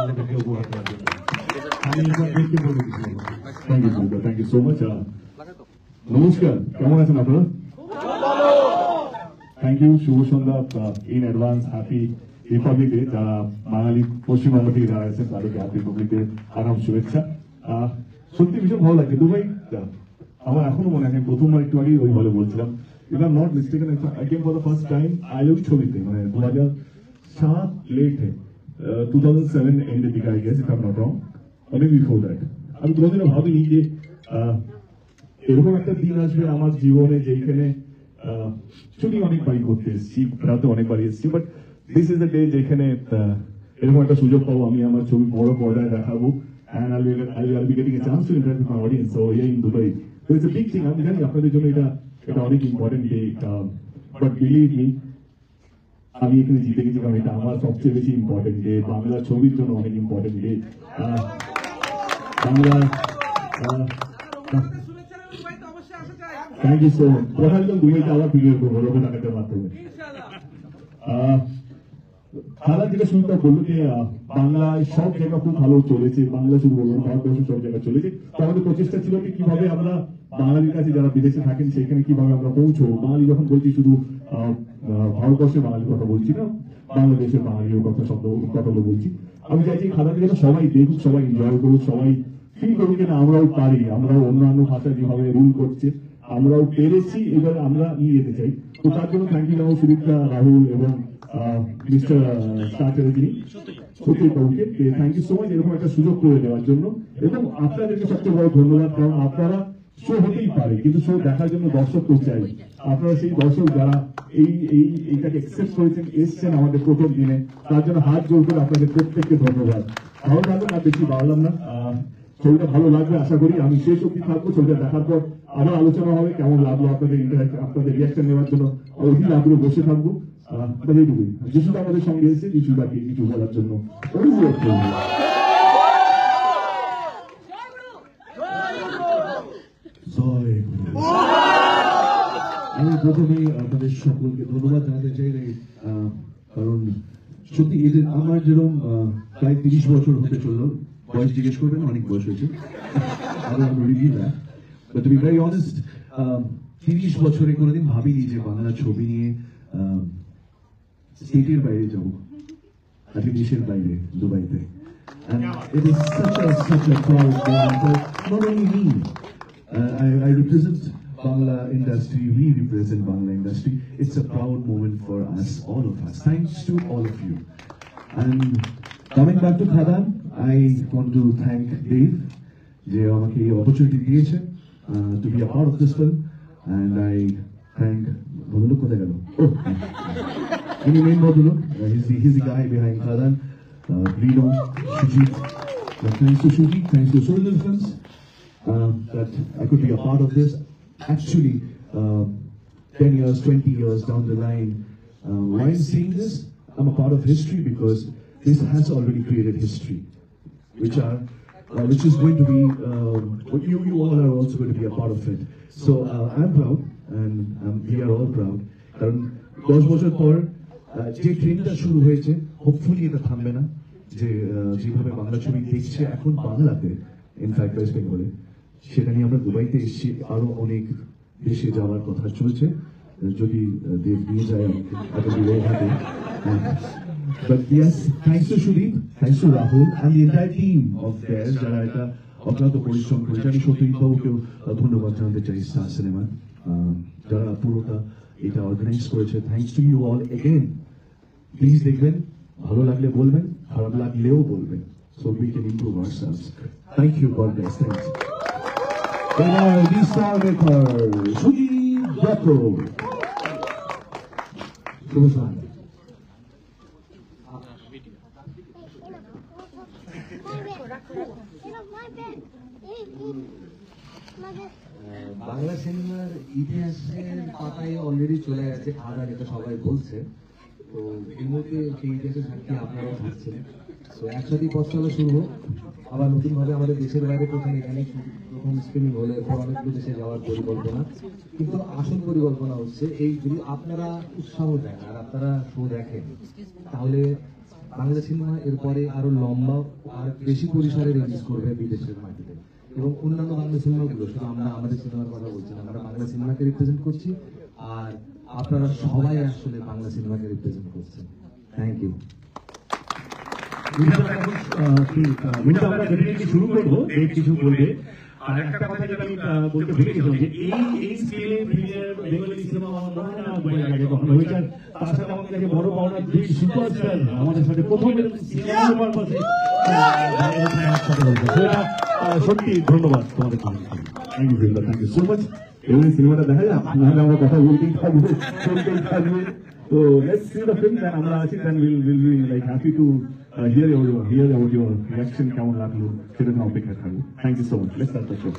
আমাদেরকে উপহার দেওয়ার জন্য। আমি একবার দেখতে বলে দিচ্ছি। Thank you so much. নমস্কার, কেমন আছেন আপনারা? থ্যাংক ইউ, শুভ সন্ধ্যা, in advance happy republic day. যারা বাঙালি পশ্চিমবঙ্গ থেকে যারা আছেন তাদেরকে হ্যাপি রিপাবলিক ডে আগাম শুভেচ্ছা। সত্যি ভীষণ ভালো লাগছে। দুবাই আমার এখনো মনে আছে, প্রথমবার একটু আগে ওই হলে বলছিলাম, if I'm not mistaken, I came for the first time I love ছবিতে, মানে 2007 লেট 2007 এন্ডের দিকে, I guess, if I'm not wrong, or maybe before that. আমি কোনোদিনও ভাবিনি যে এরকম একটা দিন আসবে আমার জীবনে যেখানে ছবি অনেকবারই করতে এসেছি, রাতে অনেকবারই এসেছি, but this is the day যেখানে এরকম একটা সুযোগ পাবো, আমি আমার ছবি বড় পর্দায় দেখাবো, and I'll be getting a chance to interact with my audience so here in Dubai. So it's a big thing. আমি জানি আপনাদের জন্য এটা অনেক important day, but believe me, আমি এখানে জিতে গেছি কারণ এটা আমার সবচেয়ে বেশি ইম্পর্টেন্ট ডে, বাংলা ছবির জন্য অনেক important day. Bangla thank you so much. প্রথম দুবাইতে আবার ফিরে করবো লোক টাকাটার মাধ্যমে। খালা যেটা শুনতে বললো যে বাংলায় সব জায়গা খুব ভালো চলেছে, বাংলা শুধু বলবো ভারতবর্ষের সব জায়গায় চলেছে। তো আমাদের প্রচেষ্টা ছিল কি কিভাবে আমরা বাঙালির কাছে যারা বিদেশে থাকেন সেখানে কিভাবে আমরা পৌঁছবো। বাঙালি যখন বলছি শুধু ভারতবর্ষের বাঙালির কথা বলছি না, বাংলাদেশের বাঙালির কথাগুলো বলছি। আমি চাইছি খালাকে যেন সবাই দেখুক, সবাই এনজয় করুক, সবাই ফিল করুক যে আমরাও পারি, আমরাও অন্যান্য ভাষা যেভাবে রুল করছে আমরাও পেরেছি, এবার আমরা নিয়ে যেতে চাই। তো তার জন্য থ্যাংক ইউ জানাবো সুদীপ্তা, রাহুল এবং মিস্টার স্টার্টারজি, সত্যি কাউকে থ্যাংক ইউ সো মাচ এরকম একটা সুযোগ করে দেওয়ার জন্য। এবং আপনাদেরকে সবচেয়ে বড় ধন্যবাদ, কারণ আপনারা শো হতেই পারে কিন্তু শো দেখার জন্য দর্শক তো চাই। আপনারা সেই দর্শক যারা এইটাকে অ্যাকসেপ্ট করেছেন, এসছেন আমাদের প্রথম দিনে, তার জন্য হাত জোর করে আপনাদের প্রত্যেককে ধন্যবাদ। ভালো থাকবেন, আর বেশি বাড়লাম না, ছবিটা ভালো লাগবে আশা করি। আমি শেষ অব্দি থাকবো, ছবিটা দেখার পর আবার আলোচনা হবে কেমন লাগলো, আপনাদের আপনাদের রিয়াকশন নেওয়ার জন্য অধীর আগ্রহ বসে থাকবো। যিশুটা আমাদের সঙ্গে এসে যিশু বাকি কিছু বলার জন্য অনুরোধ করবো। আমি প্রথমেই আপনাদের সকলকে ধন্যবাদ জানাতে চাই, কারণ সত্যি এদের আমার যেরকম প্রায় 30 বছর হতে চললো, বয়স জিজ্ঞেস করবেন অনেক বয়স হয়েছে, to be very honest, 30 বছরে কোনোদিন ভাবিনি যে বাংলা ছবি নিয়ে স্টেটের বাইরে যাবো, দেশের বাইরে, দুবাইতে। And it is such a proud moment for not only me. I represent Bangla industry, we represent Bangla industry. It's a proud moment for us, all of us. Thanks to all of you. And coming back to Khadan, I want to thank Dave, যে আমাকে এই opportunity দিয়েছে to be a part of this film, and I thank ভদ্রলোক কোথায় গেল? Any main ভদ্রলোক, he's the guy behind Khadan, Brino, Shujit. Thanks to Shujit, thanks to Soldier Films, that I could be a part of this. Actually, 10 years, 20 years down the line, why I'm saying this, I'm a part of history because this has already created history, which is going to be, you all are also going to be a part of it. So I'm proud, and we are all proud. কারণ 10 বছর পর যে ট্রেনটা শুরু হয়েছে, hopefully এটা থামবে না, যে যেভাবে বাংলা ছবি দেখছে এখন বাংলাতে, ইনফ্যাক্ট ওয়েস্ট বেঙ্গলে, সেটা নিয়ে আমরা দুবাইতে এসেছি, আরো অনেক দেশে যাওয়ার কথা চলছে, যদি দেব নিয়ে যায় আমাকে। But yes, thanks to Sudeep, thanks to Rahul and the entire team of theirs, যারা এটা অক্লান্ত পরিশ্রম করেছে। আমি সত্যজিৎ বাবুকেও ধন্যবাদ জানাতে চাই, স্টার সিনেমা যারা পুরোটা এটা অর্গানাইজ করেছে। Thanks to you all again. Please দেখবেন, ভালো লাগলে বলবেন, খারাপ লাগলেও বলবেন, so we can improve ourselves. Thank you, God bless, thanks. এবার দি স্টার মেকার সুজিত দত্ত। শুভ সন্ধ্যা। বাংলা সিনেমার ইতিহাসের পাতায় অলরেডি চলে গেছে খাদান, এটা সবাই বলছে। তো এই মুহূর্তে সেই ইতিহাসের সাক্ষী আপনারাও থাকছেন। তো একসাথেই পথ চলা শুরু হোক, আবার নতুনভাবে আমাদের দেশের বাইরে প্রথম এখানে প্রথম স্ক্রিনিং হলে এরপর অনেকগুলো দেশে যাওয়ার পরিকল্পনা। কিন্তু আসল পরিকল্পনা হচ্ছে এই, যদি আপনারা উৎসাহ দেন আর আপনারা শো দেখেন, তাহলে বাংলা সিনেমা এরপরে আরো লম্বা আর বেশি পরিসরে রিলিজ করবে বিদেশের মাটিতে, এবং অন্যান্য বাংলা সিনেমাগুলো, শুধু আমরা আমাদের সিনেমার কথা বলছি না, আমরা বাংলা সিনেমাকে রিপ্রেজেন্ট করছি, আর আপনারা সবাই আসলে বাংলা সিনেমাকে রিপ্রেজেন্ট করছেন। Thank you. উইন্টার আমরা ডেফিনেটলি শুরু করবো, দেব কিছু বলবে। আর একটা কথা যেটা আমি বলতে ভুলে গেছিলাম যে এই স্কেলে প্রিমিয়ার বেঙ্গলি সিনেমা আমার মনে হয় না বই আগে কখনো হয়েছে। আর তার সাথে আমাদের কাছে বড় পাওনা দুই সুপারস্টার আমাদের সাথে প্রথম সিনেমা পারপাসে সত্যি ধন্যবাদ তোমাদের। Thank you thank you so much. এভাবে সিনেমাটা দেখা যায়, নাহলে আমরা কথা বলতেই থাকবো, চলতেই থাকবে। So let's see the film, and আমরা আছি, then we'll be like happy to hear about your reaction কেমন লাগলো সেটা নিয়ে অপেক্ষা থাকবো। Thank you so much. Let's start the show.